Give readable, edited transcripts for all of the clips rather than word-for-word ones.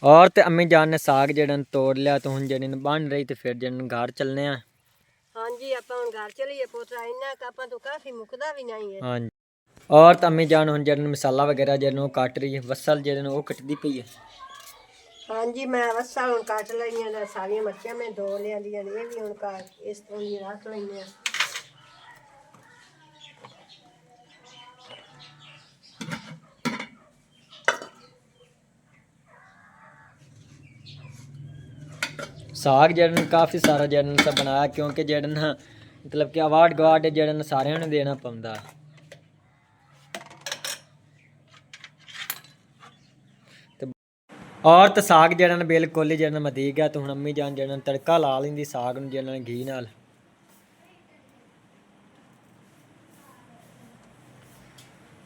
और तो अम्मी जान ने साग जड़न तोड़ लिया तो हुन जड़न बन रही तो फिर जड़न घर चलने हैं। हाँ जी आपां हुन घर चलिए पोतरा इन्ना कापां तो काफी मुकदा भी नहीं है। हाँ जी। और तो अम्मी जान हुन जड़न मसाला वगैरह जड़न वो काट रही है, वसल जड़न वो कटदी पई है। हाँ जी मैं वसा हुन काट लईयां ने सारियां मिर्चां मैं धो लियां दी ये भी हुन काट इस तो ही रख लईयां। साग जड़न काफ़ी सारा जड़न सा बनाया क्योंकि जड़न मतलब कि अवार्ड गवार्ड जड़न सारे ने देना पौंदा। और तो साग जड़न बिल्कुल ही जड़न मधी गया तो हुन अम्मी जान जड़न तड़का ला लेंदी साग नूं जड़न घी नाल।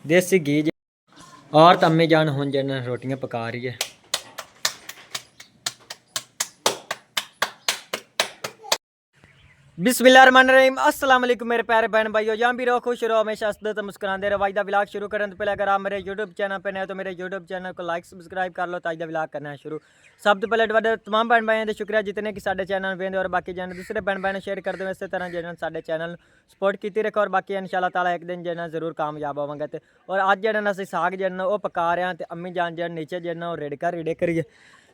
देसी घी और तो अम्मी जान हुन जड़न रोटियां पका रही है। बिस्मिल्लाहिर्रहमानिर्रहीम अस्सलाम वालेकुम मेरे प्यारे बहन भाइयों, जहाँ भी रहो खुश रहो, हमेशा हंसते मुस्कुराते रहो। आज दा व्लॉग शुरू करने तो पहले अगर आप मेरे यूट्यूब चैनल पर नए हो तो मेरे यूट्यूब चैनल को लाइक सब्सक्राइब कर लो। तो आज दा व्लॉग करना है शुरू। सब तो पहले ਤੁਹਾਡੇ तमाम बहन भाइयों का शुक्रिया जितने कि साडे चैनल वेंदे और बाकी जन दूसरे बहन भाई शेयर कर दो। इस तरह जन साडे चैनल सपोर्ट की रखो और बाकी इंशाल्लाह ताला एक दिन जन जरूर कामयाब होवांगे। और अज जन असं साग जन वो पका रहे हैं तो अम्मी जान जन नीचे जन रिड़े करिए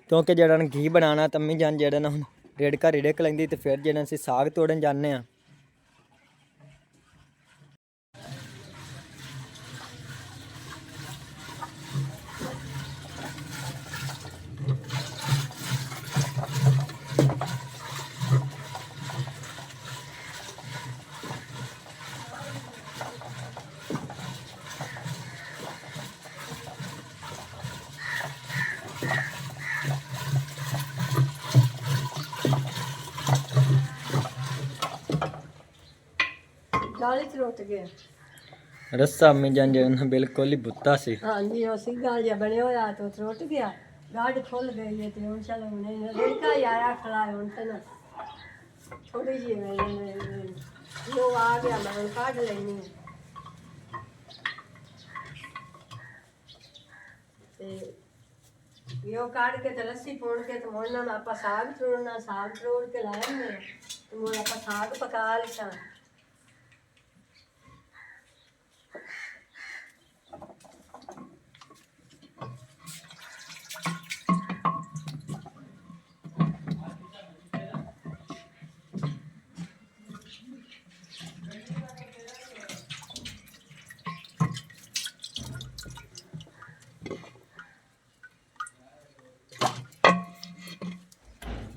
क्योंकि जन घी बनाना तो अम्मी जान जन हम रिड़क लेंदी तो फिर जन असं साग तोड़न जाने हैं। दाली च रुट गया रस्सा अम्मी जान जन बिल्कुल ही बुत्ता सी। हाँ जी वो सीगा जिहा बने होया तो रुट गया गाढ़ खुल गई है तो हुन चलो नहीं रिड़का ही आया खड़ा है हुन तो ना थोड़ी जी वो आ गया मैं हुन काट लेनी है। यो काट के तो लस्सी पोड़ के तो मोड़ना ना आपा साग तोड़ना साग तोड़ के लाएंगे तो मोड़ आपा साग पका लेसा।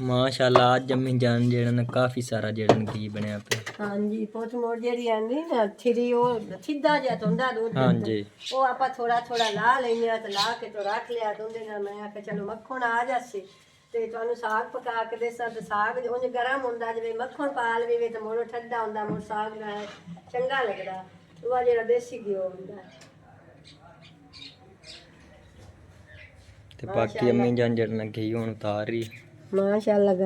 माशाल्लाह आज अम्मी जान जड़न काफ़ी सारा जड़न घी बनया पे। हाँ जी पोच मोड़ जेडी आंदी ना थिरी वो सीधा जिहा तुंदा दूध हाँ जी वो आपा थोड़ा थोड़ा ला लेने तो ला के तो रख लिया दूधे ना मैं आखे चलो मक्खन आ जासी ते तुहानू साग पका के देसा तो साग उंज गरम हुंदा जिवें मक्खन पा लवे तो मोड़ो ठंडा हुंदा मोड़ साग ना चंगा लगदा वो जेड़ा देसी घी हुंदा। ते बाकी अम्मी जान जड़न घी हुन उतार रही है। माशाल्लाह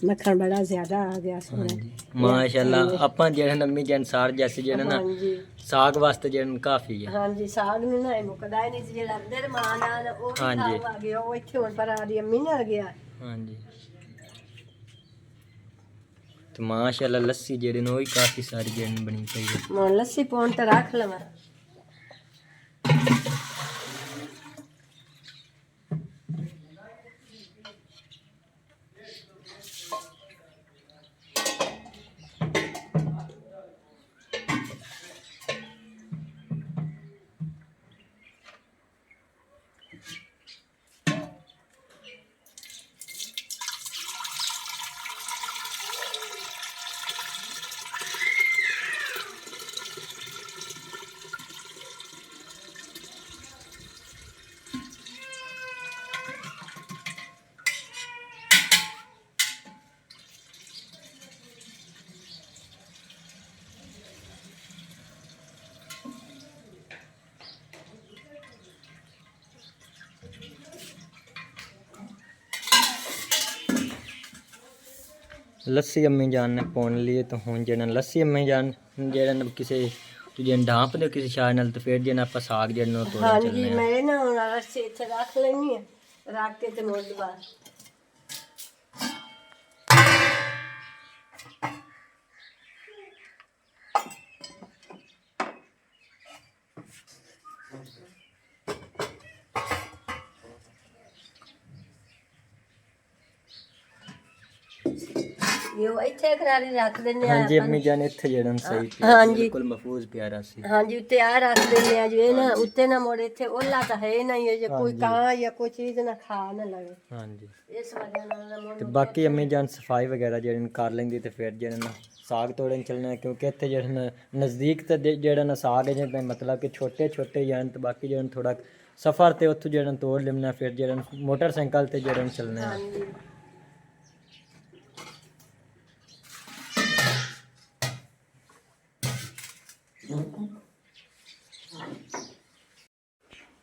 मक्खन बड़ा ज्यादा आ गया सोना। माशाल्लाह अपन जड़न अम्मी जान सार जैसे जड़न ना हाँ जी साग वास्ते जड़न काफ़ी है। हाँ जी साग नूं ना मुकदा ही नहीं जेड़ा अंदर मान आ वो हाँ जी आ गया वो इत्थे हुन पर आ दी अम्मी ना गया। हाँ जी तो माशाल्लाह लस्सी जड़न वो काफ़ी सारी जड़न बनी पई है। मैं लस्सी पौन तो रख लवा। लस्सी अम्मी जान ने पौन लिए तो हुन जड़न लस्सी अम्मी जान जड़न किसी तो जन ढांप दो किसी शाय नाल तो फिर जन आप साग जड़न तोड़न हाँ चलने जी हैं। मैं ना हुन लस्सी इत्थे रख लेनी है ਰੱਖ ਕੇ ਤੇ ਮੁੜ ਦਵਾ ਇਹ ਇੱਥੇ ਖਰਾਰੀ ਰੱਖ ਦਿੰਦੇ ਆ ਹਾਂਜੀ ਅੰਮੀ ਜਾਨ ਇੱਥੇ ਜਿਹੜਾ ਸਹੀ ਪਿਆ ਹਾਂਜੀ ਬਿਲਕੁਲ ਮਹਿਫੂਜ਼ ਪਿਆਰਾ ਸੀ। ਹਾਂਜੀ ਉੱਤੇ ਆ ਰੱਖ ਦਿੰਦੇ ਆ ਜੇ ਨਾ ਉੱਤੇ ਨਾ ਮੋੜ ਇੱਥੇ ਉਹਲਾ ਤਾਂ ਹੈ ਨਹੀਂ ਹੈ ਜੇ ਕੋਈ ਕਾਂ ਜਾਂ ਕੋਈ ਚੀਜ਼ ਨਾ ਖਾ ਨਾ ਲਵੇ ਹਾਂਜੀ ਇਸ ਵਜ੍ਹਾ ਨਾਲ ਮੋੜ ਤੇ ਬਾਕੀ ਅੰਮੀ ਜਾਨ ਸਫਾਈ ਵਗੈਰਾ ਜਿਹੜੀ ਕਰ ਲੈਂਦੀ ਤੇ ਫਿਰ ਜਿਹੜਾ ਨਾ ਸਾਗ ਤੋੜਨ ਚੱਲਣਾ ਹੈ, ਕਿਉਂਕਿ ਇੱਥੇ ਜਿਹੜਾ ਨਾ ਨਜ਼ਦੀਕ ਤੇ ਜਿਹੜਾ ਨਾ ਸਾਗ ਹੈ ਜਿਵੇਂ ਮਤਲਬ ਕਿ ਛੋਟੇ ਛੋਟੇ ਜਾਨ ਤੇ ਬਾਕੀ ਜਿਹੜਾ ਥੋੜਾ ਸਫ਼ਰ ਤੇ ਉੱਥੋਂ ਜਿਹੜਾ ਤੋੜ ਲੈਣਾ ਫਿਰ ਜਿਹੜਾ ਮੋਟਰਸਾਈਕਲ ਤੇ ਜਿਹੜਾ ਚੱਲਣਾ ਹੈ। ਹਾਂਜੀ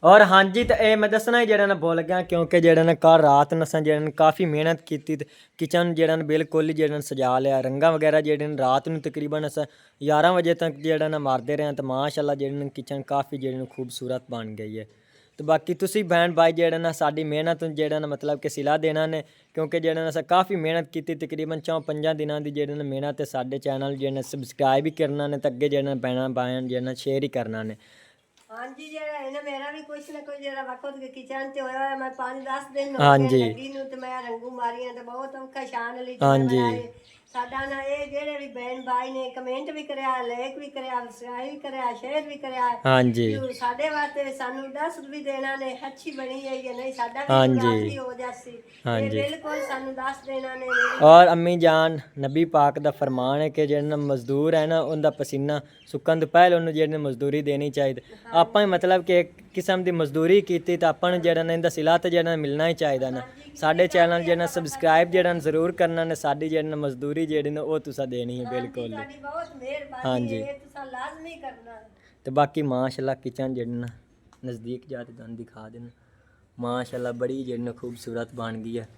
ਔਰ ਹਾਂਜੀ ਤੇ ਇਹ ਮੈਂ ਦੱਸਣਾ ਹੀ ਜਿਹੜਾ ਨਾ ਭੁੱਲ ਗਿਆ, ਕਿਉਂਕਿ ਜਿਹੜਾ ਨਾ ਕੱਲ੍ਹ ਰਾਤ ਨੂੰ ਅਸਾਂ ਜਿਹੜਾ ਨਾ ਕਾਫੀ ਮਿਹਨਤ ਕੀਤੀ ਤੇ ਕਿਚਨ ਜਿਹੜਾ ਨਾ ਬਿਲਕੁਲ ਹੀ ਜਿਹੜਾ ਨਾ ਸਜਾ ਲਿਆ, ਰੰਗਾਂ ਵਗੈਰਾ ਜਿਹੜੇ ਨੇ ਰਾਤ ਨੂੰ ਤਕਰੀਬਨ ਅਸਾਂ 11 ਵਜੇ ਤੱਕ ਜਿਹੜਾ ਨਾ ਮਾਰਦੇ ਰਹੇ ਤੇ ਮਾਸ਼ਾਅੱਲਾ ਜਿਹੜਾ ਨਾ ਕਿਚਨ ਕਾਫੀ ਜਿਹੜਾ ਨਾ ਖੂਬਸੂਰਤ ਬਣ ਗਈ ਹੈ। ਤੇ ਬਾਕੀ ਤੁਸੀਂ ਭੈਣ ਭਾਈ ਜਿਹੜਾ ਨਾ ਸਾਡੀ ਮਿਹਨਤ ਨੂੰ ਜਿਹੜਾ ਨਾ ਮਤਲਬ ਕਿ ਸਿਲਾ ਦੇਣਾ ਨੇ, ਕਿਉਂਕਿ ਜਿਹੜਾ ਨਾ ਅਸਾਂ ਕਾਫੀ ਮਿਹਨਤ ਕੀਤੀ ਤਕਰੀਬਨ 4-5 ਦਿਨਾਂ ਦੀ ਜਿਹੜਾ ਨਾ ਮਿਹਨਤ ਤੇ ਸਾਡੇ ਚੈਨਲ ਜਿਹੜਾ ਨਾ ਸਬਸਕ੍ਰਾਈਬ ਹੀ ਕਰਨਾ ਨੇ ਤੇ ਅੱਗੇ ਜਿਹੜਾ ਨਾ ਭੈਣਾਂ ਭਾਈਆਂ ਜਿਹੜਾ ਨਾ ਸ਼ੇਅਰ ਹੀ ਕਰਨਾ ਨੇ। ਹਾਂਜੀ ਜਿਹੜਾ ਹੈ ਨਾ ਮੇਰਾ ਵੀ ਕੁਛ ਨਾ ਕੁਛ ਜਿਹੜਾ ਵਕਤ ਕਿਚਨ ਤੇ ਹੋਇਆ ਹੋਇਆ, ਮੈਂ 5-10 ਦਿਨ ਹੋ ਹਾਂਜੀ। ਗਏ ਲੱਗੀ ਨੂੰ ਤੇ ਮੈਂ ਰੰਗੂ ਮਾਰੀਆਂ ਤੇ ਬਹੁਤ ਔਖਾ ਸ਼ਾਨ ਲਈ ਤੇ ਹਾਂਜੀ। ਮੈਂ ਬਣਾਏ। ਸਾਡਾ ਨਾ ਇਹ ਜਿਹੜੇ ਵੀ ਭੈਣ ਭਾਈ ਨੇ ਕਮੈਂਟ ਵੀ ਕਰਿਆ, ਲਾਈਕ ਵੀ ਕਰਿਆ, ਸਬਸਕ੍ਰਾਈਬ ਵੀ ਕਰਿਆ, ਸ਼ੇਅਰ ਵੀ ਕਰਿਆ, ਹਾਂਜੀ ਵੀ ਸਾਡੇ ਵਾਸਤੇ ਸਾਨੂੰ ਦੱਸ ਵੀ ਦੇਣਾ ਨੇ ਅੱਛੀ ਬਣੀ ਹੈ ਜਾਂ ਨਹੀਂ, ਸਾਡਾ ਵੀ ਹਾਂਜੀ। ਰਾਜ਼ੀ ਹੋ ਜਾਸੀ ਇਹ ਹਾਂਜੀ। ਬਿਲਕੁਲ ਸਾਨੂੰ ਦੱਸ ਦੇਣਾ ਨੇ। ਔਰ ਅੰਮੀ ਜਾਨ ਨਬੀ ਪਾਕ ਦਾ ਫਰਮਾਨ ਹੈ ਕਿ ਜਿਹੜਾ ਮਜ਼ਦੂਰ ਹੈ ਨਾ ਉਹਦਾ ਪਸੀਨਾ ਸੁੱਕਣ ਤੋਂ ਪਹਿਲਾਂ ਉਹਨੂੰ ਜਿਹੜੀ ਮਜ਼ਦੂਰੀ ਦੇਣੀ ਚਾਹੀਦੀ। ਆਪਾਂ ਹੀ ਮਤਲਬ ਕਿ ਇੱਕ ਕਿਸਮ ਦੀ ਮਜ਼ਦੂਰੀ ਕੀਤੀ ਤਾਂ ਆਪਾਂ ਨੂੰ ਜਿਹੜਾ ਨਾ ਇਹਦਾ ਸਿਲਾ ਤੇ ਜਿਹੜਾ ਮਿਲਣਾ ਹੀ ਚਾਹੀਦਾ ਨਾ। ਸਾਡੇ ਚੈਨਲ ਜਿਹੜਾ ਸਬਸਕ੍ਰਾਈਬ ਜਿਹੜਾ ਜ਼ਰੂਰ ਕਰਨਾ ਨੇ, ਸਾਡੀ ਜਿਹੜੀ ਮਜ਼ਦੂਰੀ ਜਿਹੜੀ ਨਾ ਉਹ ਤੁਸੀਂ ਦੇਣੀ ਹੈ ਬਿਲਕੁਲ। ਤੁਹਾਡੀ ਬਹੁਤ ਮਿਹਰਬਾਨੀ ਹਾਂਜੀ। ਹੈ, ਇਹ ਤੁਸੀਂ ਲਾਜ਼ਮੀ ਕਰਨਾ। ਤੇ ਬਾਕੀ ਮਾਸ਼ਾਅੱਲਾ ਕਿਚਨ ਜਿਹੜੀ ਨਾ ਨਜ਼ਦੀਕ ਜਾ ਕੇ ਤੁਹਾਨੂੰ ਦਿਖਾ ਦੇਣਾ, ਮਾਸ਼ਾਅੱਲਾ ਬੜੀ ਜਿਹੜੀ ਨਾ ਖੂਬਸੂਰਤ ਬਣ ਗਈ ਹੈ।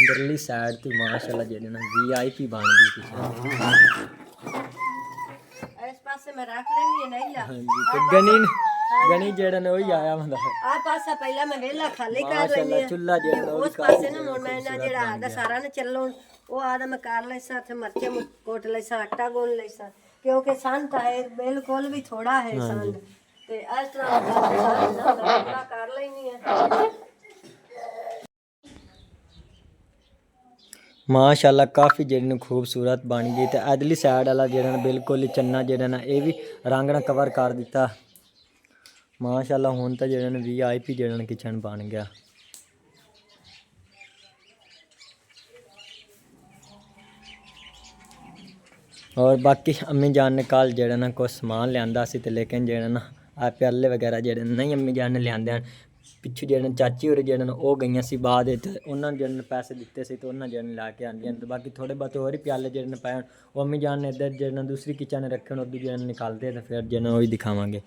ਅੰਦਰਲੀ ਸਾਈਡ ਤੇ ਮਾਸ਼ਾਅੱਲਾ ਜਿਹੜੇ ਨਾ VIP ਬਣ ਗਈ ਕਿਚਨ। ਇਸ ਪਾਸੇ ਮੈਂ ਰੱਖ ਲੈਣੀ ਹੈ ਨਹੀਂ ਲਾ। ਹਾਂਜੀ ਤੇ ਗਣੀ ਜਿਹੜਾ ਨੇ ਉਹੀ ਆਇਆ ਹੁੰਦਾ ਆ ਪਾਸਾ ਪਹਿਲਾਂ ਮੈਂ ਵੇਲਾ ਖਾਲੀ ਕਰ ਮਾਸ਼ਾਅੱਲਾ ਲੈਣੀ ਚੁੱਲਾ ਜਿਹੜਾ ਉਸ ਪਾਸੇ ਨਾ ਹੁਣ ਮੈਂ ਨਾ ਜਿਹੜਾ ਆਦਾ ਸਾਰਾ ਨਾ ਚੱਲੋ ਉਹ ਆਦਾ ਮੈਂ ਕਰ ਲੈਸਾਂ ਤੇ ਮਰਚੇ ਕੋਟ ਲੈਸਾਂ, ਆਟਾ ਗੁੰਨ ਲੈਸਾਂ, ਕਿਉਂਕਿ ਸੰਨ ਤਾਂ ਹੈ ਬਿਲਕੁਲ ਵੀ ਥੋੜਾ ਹੈ ਸੰਨ ਤੇ ਇਸ ਤਰ੍ਹਾਂ ਦਾ ਕਰ ਲੈਣੀ ਹੈ। ਮਾਸ਼ਾਅੱਲਾ ਕਾਫੀ ਜਿਹੜੀ ਨੂੰ ਖੂਬਸੂਰਤ ਬਣ ਗਈ ਤੇ ਅਦਲੀ ਸਾਈਡ ਵਾਲਾ ਜਿਹੜਾ ਨਾ ਬਿਲਕੁਲ ਹੀ ਚੰਨਾ ਜਿਹੜਾ ਨਾ ਇਹ ਵੀ ਰੰਗ ਨਾਲ ਕਵਰ ਕਰ ਦਿੱਤਾ। ਮਾਸ਼ਾਅੱਲਾ ਹੁਣ ਤਾਂ ਜਿਹੜਾ ਨਾ VIP ਜਿਹੜਾ ਨਾ ਕਿਚਨ ਬਣ ਗਿਆ। ਔਰ ਬਾਕੀ ਅੰਮੀ ਜਾਨ ਨੇ ਕੱਲ ਜਿਹੜਾ ਨਾ ਕੁਛ ਸਮਾਨ ਲਿਆਂਦਾ ਸੀ ਤੇ ਲੇਕਿਨ ਜਿਹੜਾ ਨਾ ਆ ਪਿਆਲੇ ਵਗੈਰਾ ਜਿਹੜੇ ਨਹੀਂ ਅੰਮੀ ਜਾਨ ਨੇ ਲਿਆਂਦੇ ਹਨ। ਪਿੱਛੇ ਜਿਹੜੇ ਚਾਚੀ ਹੋਰ ਜਿਹੜੇ ਨੇ ਉਹ ਗਈਆਂ ਸੀ ਬਾਅਦ ਵਿੱਚ, ਉਹਨਾਂ ਨੇ ਜਿਹੜੇ ਪੈਸੇ ਦਿੱਤੇ ਸੀ ਤੇ ਉਹਨਾਂ ਜਿਹੜੇ ਲਾ ਕੇ ਆਉਂਦੀਆਂ ਤੇ ਬਾਕੀ ਥੋੜੇ ਬਹੁਤ ਹੋਰ ਹੀ ਪਿਆਲੇ ਜਿਹੜੇ ਨੇ ਪਏ ਉਹ ਅੰਮੀ ਜਾਨ ਨੇ ਇੱਧਰ ਜਿਹੜੇ ਦੂਸਰੀ ਕਿਚਨ ਰੱਖਣ ਉਦੋਂ ਜਿਹੜੇ ਨਿਕਾਲਦੇ ਤੇ ਫਿਰ ਜਿਹਨਾਂ ਉਹ ਹੀ ਦਿਖਾਵਾਂਗੇ।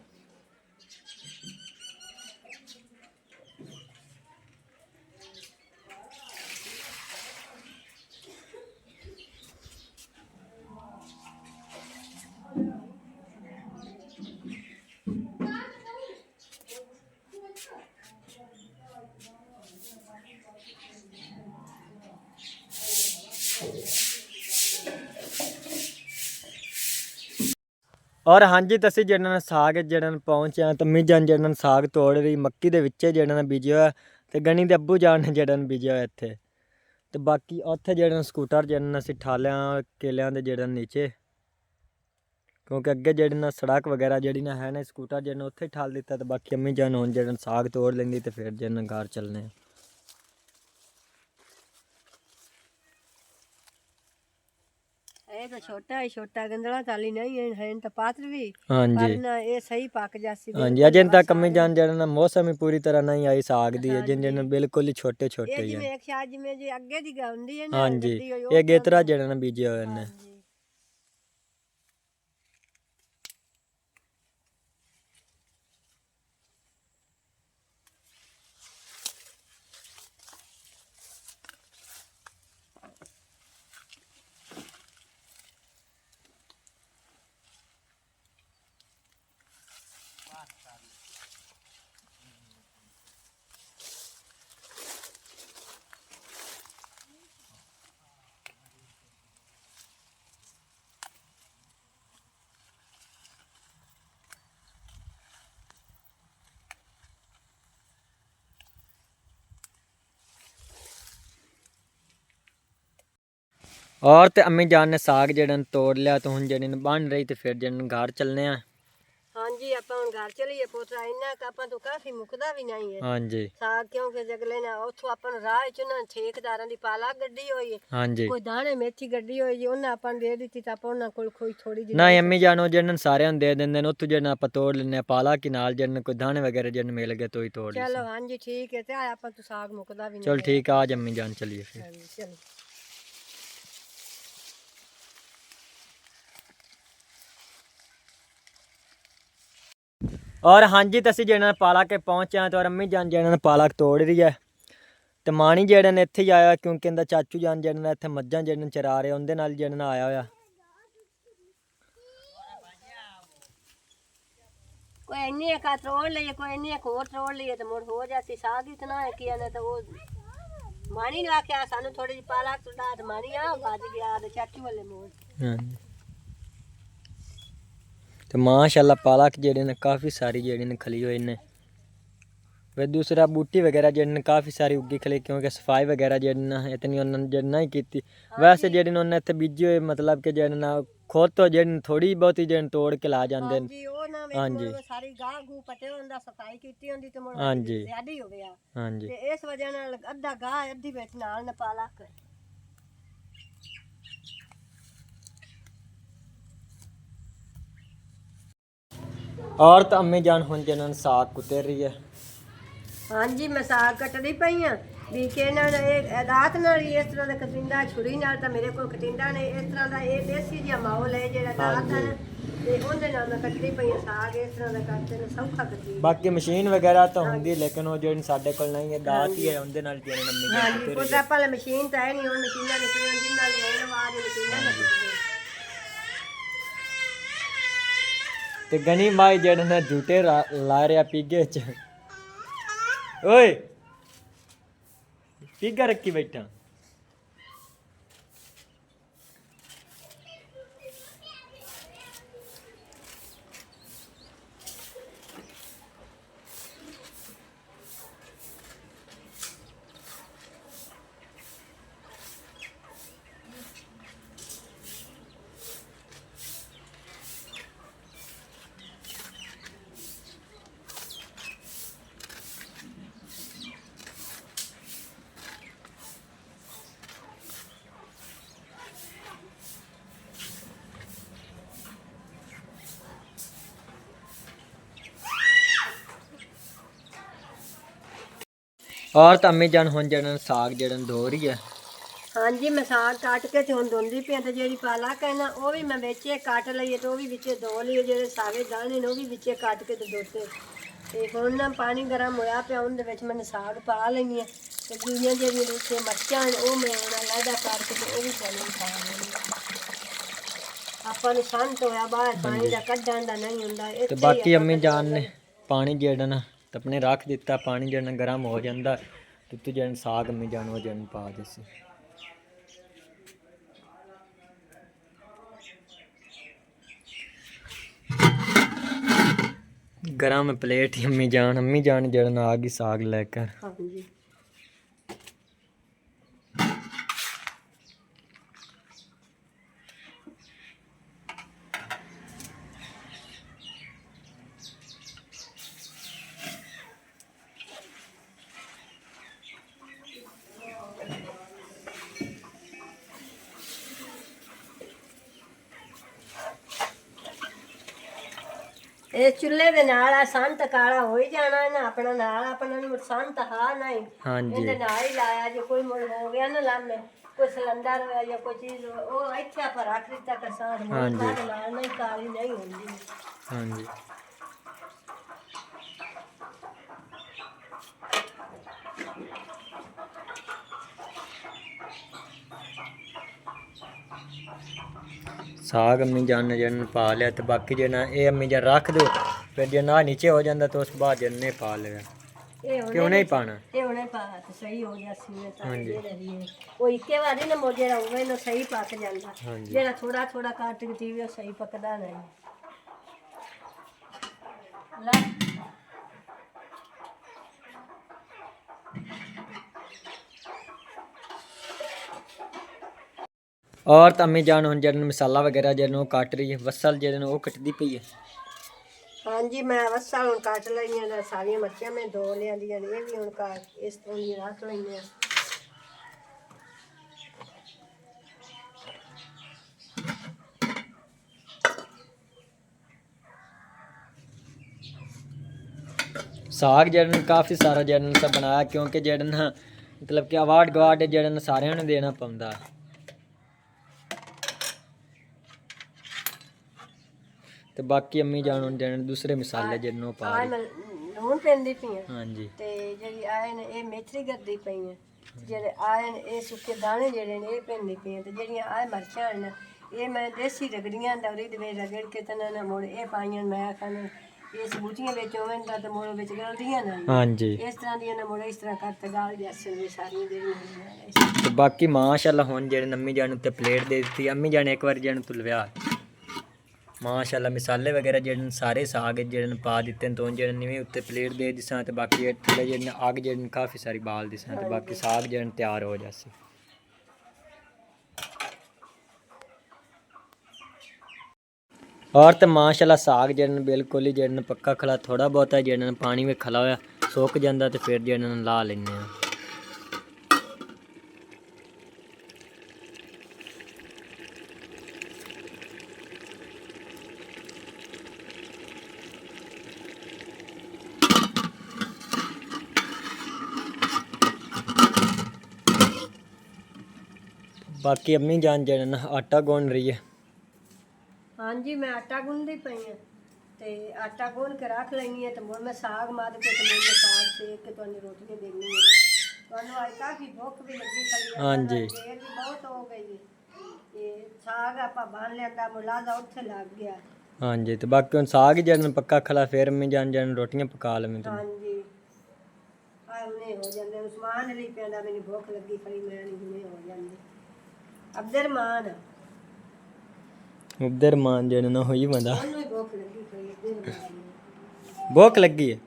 ਔਰ ਹਾਂਜੀ ਤਾਂ ਅਸੀਂ ਜਿਹੜਾ ਨਾ ਸਾਗ ਜਿਹੜਾ ਨਾ ਪਹੁੰਚਿਆ ਤਾਂ ਅੰਮੀ ਜਾਨ ਜਿਹੜਾ ਨਾ ਸਾਗ ਤੋੜ ਰਹੀ ਮੱਕੀ ਦੇ ਵਿੱਚ ਜਿਹੜਾ ਨਾ ਬੀਜਿਆ ਹੋਇਆ ਤੇ ਗਣੀ ਦੇ ਅੱਬੂ ਜਾਨ ਨੇ ਜਿਹੜਾ ਨਾ ਬੀਜਿਆ ਹੋਇਆ ਇੱਥੇ। ਤੇ ਬਾਕੀ ਉੱਥੇ ਜਿਹੜਾ ਸਕੂਟਰ ਜਿਹੜਾ ਨਾ ਅਸੀਂ ਠਾਲਿਆਂ ਕੇਲਿਆਂ ਦੇ ਜਿਹੜਾ ਨੀਚੇ, ਕਿਉਂਕਿ ਅੱਗੇ ਜਿਹੜੀ ਨਾ ਸੜਕ ਵਗੈਰਾ ਜਿਹੜੀ ਨਾ ਹੈ ਨਾ ਸਕੂਟਰ ਜਿਹੜਾ ਉੱਥੇ ਠਾਲ ਦਿੱਤਾ ਤੇ ਬਾਕੀ ਅੰਮੀ ਜਾਨ ਹੁਣ ਜਿਹੜਾ ਸਾਗ ਤੋੜ ਲੈਂਦੀ ਤੇ ਫਿਰ ਜਿਹੜਾ ਘਰ ਚੱਲਣੇ ਆ। ਇਹ ਤਾਂ ਛੋਟਾ ਹੈ, ਛੋਟਾ ਗੰਦਲਾ ਤਾਲੀ ਨਹੀਂ ਹੈ ਤਾਂ ਪਾਤਰ ਵੀ ਹਾਂਜੀ ਪਰ ਨਾ ਇਹ ਸਹੀ ਪੱਕ ਜਾਸੀ। ਹਾਂਜੀ ਅਜੇ ਤੱਕ ਅੰਮੀ ਜਾਨ ਜਿਹੜਾ ਨਾ ਮੌਸਮ ਹੀ ਪੂਰੀ ਤਰ੍ਹਾਂ ਨਹੀਂ ਆਈ ਸਾਗ ਦੀ, ਜਿੰਨੇ ਬਿਲਕੁਲ ਹੀ ਛੋਟੇ ਛੋਟੇ ਇਹ ਹੀ ਜਿਵੇਂ ਹਨ। ਇੱਕ ਸ਼ਾਇਦ ਜਿਵੇਂ ਜੇ ਅੱਗੇ ਦੀ ਗਾਉਂਦੀ ਹੈ ਨਾ ਹਾਂਜੀ ਗੱਡੀ ਹੋਈ ਇਹ ਗੇਤਰਾ ਜਿਹੜਾ ਨਾ ਬੀਜਿਆ ਹੋਇਆ ਨੇ। और तो अम्मी जान ने साग जड़न तोड़ लिया तो हुन जड़न बन रही तो फिर जड़न घर चलने हैं। हाँ जी ਆਪਾਂ ਹੁਣ ਘਰ ਚਲੀਏ ਪੋਤਰਾ ਇੰਨਾ ਕ ਆਪਾਂ ਤੋਂ ਕਾਫੀ ਮੁੱਕਦਾ ਵੀ ਨਹੀਂ ਹੈ हाँ जी ਸਾਗ ਕਿਉਂਕਿ ਜਗਲੇ ਨਾ ਉੱਥੋਂ ਆਪਾਂ ਨੂੰ ਰਾਹ ਚ ਨਾ ਠੇਕਦਾਰਾਂ ਦੀ ਪਾਲਾ ਗੱਡੀ ਹੋਈ ਹੈ हाँ जी ਕੋਈ ਦਾਣੇ ਮੇਥੀ ਗੱਡੀ ਹੋਈ ਜੀ ਉਹਨਾਂ ਆਪਾਂ ਨੂੰ ਦੇ ਦਿੱਤੀ ਤਾਂ ਆਪਾਂ ਉਹਨਾਂ ਕੋਲ ਕੋਈ ਥੋੜੀ ਜਿਹੀ ना अम्मी जान वो जड़न सारे दे देंगे उत्थों जड़न आप तोड़ लेने पाला कि नाल जड़न कोई दाने वगैरह जड़न मिल गए तो ही तोड़ ली ਚਲੋ ਹਾਂਜੀ ਠੀਕ ਹੈ ਤੇ ਆ ਆਪਾਂ ਤੋਂ ਸਾਗ ਮੁੱਕਦਾ ਵੀ चल ਨਹੀਂ ठीक है आज अम्मी जान चलिए फिर। ਹਾਂਜੀ ਚਲੋ और हाँ जी तो असीं जड़न पाला के पहुँचे हैं तो और अम्मी जान जड़न पाला तोड़ रही है तो मानी जड़न इत्थे ही आया क्योंकि इनका चाचू जान जड़न इत्थे मज्जां जड़न चरा रहे उनदे नाल जड़न आया होया। कोई इन्नी एक तोड़ लिए कोई इन्नी एक और तोड़ लिए तो मुड़ हो जाती साग इतना है कि ना तो वो मानी ने आख्या सानू थोड़ी जी पालक तो डाट मानी आ बाज गया ते चाचू वाले मोड़ हाँ जी तो माशाल्लाह पालक जड़े ने काफ़ी सारी जड़ी ने खली हुई ने वे दूसरा बूटी वगैरह जड़ी ने काफ़ी सारी उगी खली क्योंकि सफाई वगैरह जड़ी ने इतनी उन्होंने जड़ी नहीं की वैसे जड़ी ने उन्हें इतने बीजी हुई मतलब कि जड़ी ना खुद तो जड़ी थोड़ी बहुत ही जड़ी तोड़ के ला जाते हैं। जी ओ ना हाँ वे जी सारी गाह गू पटे हुंदा सफाई कीती हुंदी ते मुड़ हाँ जी ज्यादा ही हो गया हाँ जी ते इस वजह नाल अद्धा गाह अद्धी विच नाल ने पालक और तो अम्मी जान हुन जड़न साग कुतर रही है। हाँ जी मैं साग कटदी पई हां भी के ना दात नाल ही इस तरह दा कटिंदा छुरी नाल ਤਾਂ ਮੇਰੇ ਕੋਲ ਕਟਿੰਦਾ ਨੇ ਇਸ ਤਰ੍ਹਾਂ ਦਾ ਇਹ ਦੇਸੀ ਜਿਹਾ ਮਾਹੌਲ ਹੈ ਜਿਹੜਾ ਦਾਤ ਹੈ ਤੇ ਉਹਦੇ ਨਾਲ ਮੈਂ ਕੱਟਦੀ ਪਈ ਹਾਂ ਸਾਗ ਇਸ ਤਰ੍ਹਾਂ ਦਾ ਕੱਟਦੇ ਨੇ ਸੌਖਾ ਕੱਟੀ बाकी मशीन वगैरह तो होंगी लेकिन वो जो साडे कोल नहीं है दात ही है उनदे नाल जड़न अम्मी हाँ जान जी कुतर कोई रही है। ਆਪਾਂ ਮਸ਼ੀਨ ਤਾਂ ਹੈ ਨਹੀਂ ਹੁਣ ਮਸ਼ੀਨਾਂ ਨਿਕਲੀਆਂ ਜਿੰਨਾਂ ਨੇ ਇਹ ਆਵਾਜ਼ ਮਸ਼ੀਨਾਂ ਨਿਕਲੀਆਂ ते गनी माई जड़न झूठे ला रहा पीगे च ओए पीगा रखी बैठा और तो अम्मी जान हुन जड़न साग जड़न धो रही है। हाँ जी मैं साग काट के ते हुन धोंदी पई ते ਜਿਹੜੀ ਪਾਲਕ ਹੈ ਨਾ ਉਹ ਵੀ ਮੈਂ ਵਿੱਚੇ ਕੱਟ ਲਈਏ ਤੇ ਉਹ ਵੀ ਵਿੱਚੇ ਧੋ ਲਈਏ ਜਿਹੜੇ ਸਾਗੇ ਦਾਣੇ ਨੇ ਉਹ ਵੀ ਵਿੱਚੇ ਕੱਟ ਕੇ ਤੇ ਧੋਤੇ ਤੇ ਹੁਣ ਨਾ ਪਾਣੀ ਗਰਮ ਹੋਇਆ ਪਿਆ ਉਹਦੇ ਵਿੱਚ ਮੈਂ ਸਾਗ ਪਾ ਲੈਣੀ ਹੈ ਤੇ ਦੂਜੀਆਂ ਜਿਹੜੀਆਂ ਉੱਤੇ ਮਿਰਚਾਂ ਨੇ ਉਹ ਮੈਂ ਅਲੱਗਾ ਕਰਕੇ ਤੇ ਉਹ ਵੀ ਪਾਣੀ ਪਾ ਲੈਣੀ ਆਪਾਂ ਨੂੰ ਸੰਤ ਹੋਇਆ ਬਾਹਰ ਪਾਣੀ ਦਾ ਕੱਢਣ ਦਾ ਨਹੀਂ ਹੁੰਦਾ ਤੇ ਬਾਕੀ अम्मी जान ने पानी जड़न अपने रख दिता पानी जड़न गर्म हो जाता तो तू जड़न साग अम्मी जान वो जड़न पा देसी गरम प्लेट ही अम्मी जान जड़न आ गई साग लेकर। हाँ जी ਇਹ ਚੁੱਲ੍ਹੇ ਦੇ ਨਾਲ ਆ ਸੰਤ ਕਾਲਾ ਹੋ ਹੀ ਜਾਣਾ ਹੈ ਨਾ ਆਪਣਾ ਨਾਲ ਆਪਣਾ ਨੂੰ ਸੰਤ ਹਾ ਨਹੀਂ हाँ जी ਇਹਦੇ ਨਾਲ ਹੀ ਲਾਇਆ ਜੇ ਕੋਈ ਮੁੜ ਹੋ ਗਿਆ ਨਾ ਲਾਮੇ ਕੋਈ ਸਿਲੰਡਰ ਹੋਇਆ ਜਾਂ ਕੋਈ ਚੀਜ਼ ਉਹ ਇੱਥੇ ਆਪਾਂ ਰੱਖ ਦਿੱਤਾ ਕਰਸਾਨ ਹਾਂਜੀ। ਮੁੜ ਨਾਲ ਨਹੀਂ ਕਾਲੀ ਨਹੀਂ ਹੁੰਦੀ हाँ जी साग अम्मी जान ने जन पा लिया तो बाकी जो ना ये अम्मी जान रख दो फिर जो ना नीचे हो जाता तो उस बाद जन ने पा लिया ਇਹ क्यों ਹੁਣੇ नहीं पाना। ਇਹ ਹੁਣੇ ਪਾ ਤੇ ਸਹੀ ਹੋ ਗਿਆ ਸੀ ਇਹ ਤਾਂ ਹਾਂਜੀ। ਇਹ ਰਹੀ ਹੈ ਉਹ ਇੱਕੇ ਵਾਰੀ ਨਾ ਮੋਜੇ ਰਹੂਗਾ ਨਾ ਸਹੀ ਪੱਕ ਜਾਂਦਾ ਹਾਂਜੀ। ਜਿਹੜਾ ਥੋੜਾ ਥੋੜਾ ਕੱਟ ਕੇ ਤੀਵੀ ਉਹ ਸਹੀ ਪੱਕਦਾ ਨਹੀਂ ਲੈ और तो अम्मी जान हुन जड़न मसाला वगैरह जड़न वो काट रही है, वसल जड़न वो कटदी पई है। हाँ जी, मैं वसा हूँ कट लईया ने, सारिया मिर्चियां मैं धो लिया दी, ये भी हूँ काट इस तरह ही रख लईया। साग जड़न काफ़ी सारा जड़न सा बनाया, क्योंकि जड़न मतलब कि अवार्ड गवार्ड जड़न सारे ने देना पौंदा है। तो बाकी अम्मी जान हुन जड़न दूसरे मसाले जड़न वो पा रही। लून पैंदी पई है हाँ जी। ते जेह्ड़ी आए ने ये मेथरी करदी पई है, जेह्ड़े आए ने ये सुक्के दाने जेह्ड़े ने ये पैंदी पई ते जेह्ड़ियां आए मर्चां न ये मैं देसी रगड़ियां दा ओह्दे विच रगड़ के ते ना मुड़ ये पाइयां मैं आखन ये सबूतियां बिच होवन दा ते मुड़ बिच गलदियां ना। हाँ जी। इस तरह दी ना मुड़ इस तरह करते गाल जैसे भी सारियां जेह्ड़ियां। तो बाकी माशाल्लाह हुन जड़न अम्मी जान उत्ते प्लेट दे दी। अम्मी जान एक बार जड़न तुलव्या माशाल्लाह मिसाले वगैरह जड़न सारे साग जड़न पा दिते तो जड़न इवें उत्ते प्लेट दे दिसां ते बाकी थोड़े जड़न आग जड़न काफ़ी सारी बाल दिसां ते बाकी साग जड़न तैयार हो जासी। और तो माशाल्लाह साग जड़न बिल्कुल ही जड़न पक्का खला, थोड़ा बहुत जड़न पानी में खला होया सुक जांदा ते फिर जड़न ला लैने आ। बाकी अम्मी जान जड़न आटा गूंद रही है। हाँ जी, मैं आटा गूंदती पई हूँ ते आटा गूंद के रख लैनी है, तो मुड़ मैं साग मद के ते मैं साग सेक के तुहानू रोटियां देनी है। तुहानू अज काफ़ी भुख भी लगी खड़ी है, हाँ जी। देर भी बहुत हो गई है ते साग आपां बन लियांदा मुलादा उत्थे लग गया। हाँ जी। तो बाकी हुन साग जड़न पक्का खला, फिर अम्मी जान जड़न रोटियां पका लवें। हाँ जी, हुणे हो जांदे उस्मान अली पिंदा मैनू भुख लगी खड़ी, मैं नहीं हुणे हो जांदी। अब्दुरमान उधर मान जड़न होई बंदा ਉਹਨੂੰ ਹੀ ਭੁੱਖ ਲੱਗੀ ਪਈ ਅब्दुरमान भूख लगी है।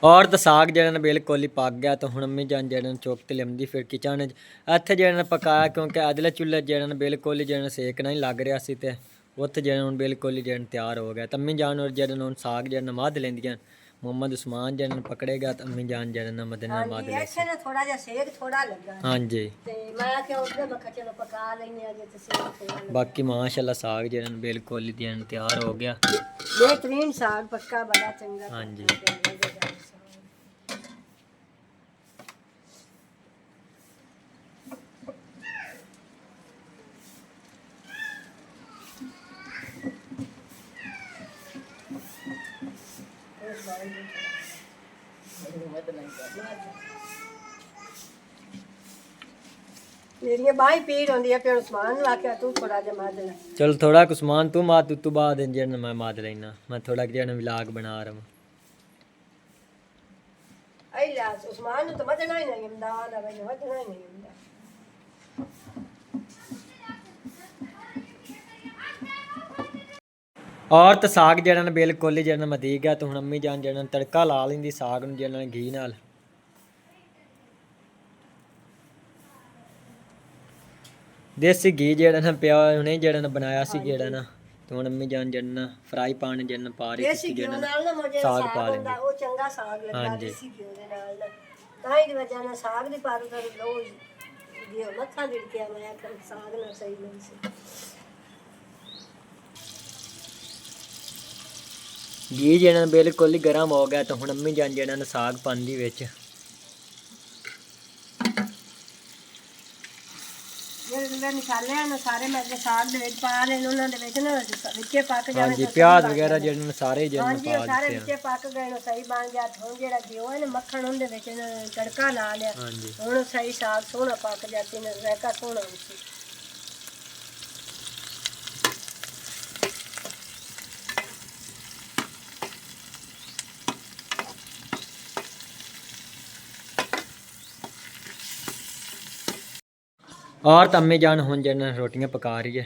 और तो साग जड़न बिल्कुल ही पक गया, तो हुन अम्मी जान जड़न चुक ते लियांदी फिर किचन इत्थे जड़न पकाया, क्योंकि अदले चुल्हे जड़न बिल्कुल ही जड़न सेक नहीं लग रहा सी ते उत्थे जड़न हुन बिल्कुल ही जड़न तैयार हो गया। तो अम्मी जान और जड़न हुन साग जड़न मध लैंदियां, मोहम्मद उस्मान जड़न पकड़ेगा तो अम्मी जान जड़न मदना मध ले। ਇੱਥੇ ਨਾ ਥੋੜਾ ਜਿਹਾ ਸੇਕ ਥੋੜਾ ਲੱਗਾ हाँ जी। ਤੇ ਮੈਂ ਕਿਹਾ ਉੱਧਰ ਮੈਂ ਕਿਹਾ ਚਲੋ ਪਕਾ ਲੈਨੇ ਆ ਜੇ ਤੇ ਸੇਕ ਥੋੜਾ ਲੱਗਾ। बाकी माशाल्लाह साग जड़न बिल्कुल ही जड़न तैयार हो गया। बेहतरीन साग पक्का बड़ा चंगा। हाँ जी। मेरिया बाहीं पीड़ होंदी है, फिर उस्मान नु आख्या तू थोड़ा जिहा मध ले। चल थोड़ा कुछ मान तू मात तू बाद जड़न मैं माद लेना, मैं थोड़ा जड़न व्लॉग बना रहा हूँ। आई ला उस्मान नु तो मधना ही नहीं हुंदा, आला भाई मधना ही नहीं हुंदा। और तो साग जड़न बिल्कुल ही जड़न मती गया, तो हुन अम्मी जान जड़न तड़का ला लेंदी साग नूं जड़न घी नाल। देसी घी जड़न पिया हुणे जड़न बनाया सी जड़न, तो हुन अम्मी जान जड़न फ्राई पैन जड़न पा रही देसी थी घ्यो जड़न नाल ना मुझे साग साग पा हुंदा, लेंदी। ਉਹ ਚੰਗਾ ਸਾਗ ਲੱਗਾ हाँ जी। ਦੇਸੀ ਘਿਓ ਦੇ ਨਾਲ ਨਾ। ਤਾਂ ਹੀ ਦੀ ਵਜ੍ਹਾ ਨਾਲ ਸਾਗ ਦੀ ਪਾਰੂ ਕਰ ਲੋ ਘਿਓ ਮੱਥਾ ਦਿੜਕਿਆ, ਮੈਂ ਕਰ ਸਾਗ ਨਾਲ ਸਹੀ ਨਹੀਂ ਸੀ। घी जड़न बिल्कुल ही गर्म हो गया, तो हुन अम्मी जान जड़न साग पांदी विच। ਜਿਹੜੇ ਮਸਾਲੇ ਹਨ ਸਾਰੇ ਮੈਂ ਤੇ ਸਾਗ ਦੇ ਵਿੱਚ ਪਾ ਲੈਣ, ਉਹਨਾਂ ਦੇ ਵਿੱਚ ਨਾ ਵਿੱਚੇ ਪੱਕ हाँ ਜਾਵੇ जी। ਤਾਂ प्याज वगैरह जड़न सारे जड़न ਹਾਂਜੀ पा ਉਹ ਸਾਰੇ दिते ਵਿੱਚੇ ਪੱਕ ਗਏ ਨੇ, ਸਹੀ ਬਣ ਗਿਆ। ਹੁਣ ਜਿਹੜਾ ਘਿਓ ਹੈ ਨਾ ਮੱਖਣ ਉਹਦੇ ਵਿੱਚ ਤੜਕਾ ਲਾ ਲਿਆ, हाँ जी। ਹੁਣ ਸਹੀ ਸਾਗ ਸੋਹਣਾ ਪੱਕ ਜਾਂਦੀ ਨੇ, ਰੈਕਾ ਸੋਹਣਾ ਉੱਚੀ। और तो अम्मी जान हुन जड़न रोटियां पका रही है।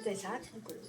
पे साथ में करो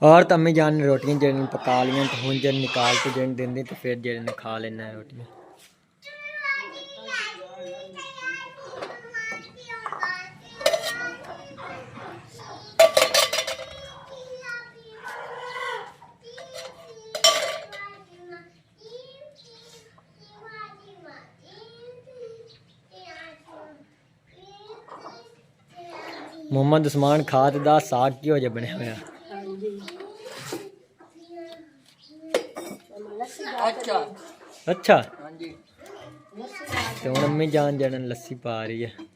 और तो अम्मी जान ने रोटियां जेड़े पका लियां तो हुन जन निकाल के जेन देंदी तो फिर जेड़े ने खा लेना है रोटियां। मोहम्मद उस्मान खाद दा साग की हो जा बनया होया। अच्छा अच्छा हाँ जी तो हुन अम्मी जान जड़न लस्सी पा रही है।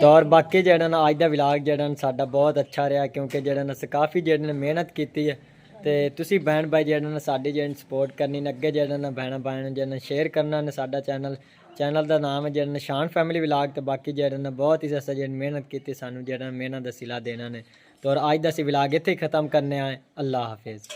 तो और बाकी जेड़ा ना अज दा व्लॉग जेड़ा ना साडा बहुत अच्छा रहा क्योंकि जेड़ा ना अस काफ़ी जेड़ा ने मेहनत की है ते तुसी भैन भाई जेड़ा ना साडी जेड़ी सपोर्ट करनी ने अगे जेड़ा ना भैन भाई जेड़ा शेयर करना ने साडा चैनल दा नाम है जेड़ा निशान फैमिली व्लॉग। तो बाकी जेड़ा ना बहुत ही अस जेड़ी मेहनत की सानू जेड़ा मेहनत दा सिला देना ने। तो और अज दा असी व्लॉग इत्थे ही खत्म करने आए। अल्लाह हाफिज़।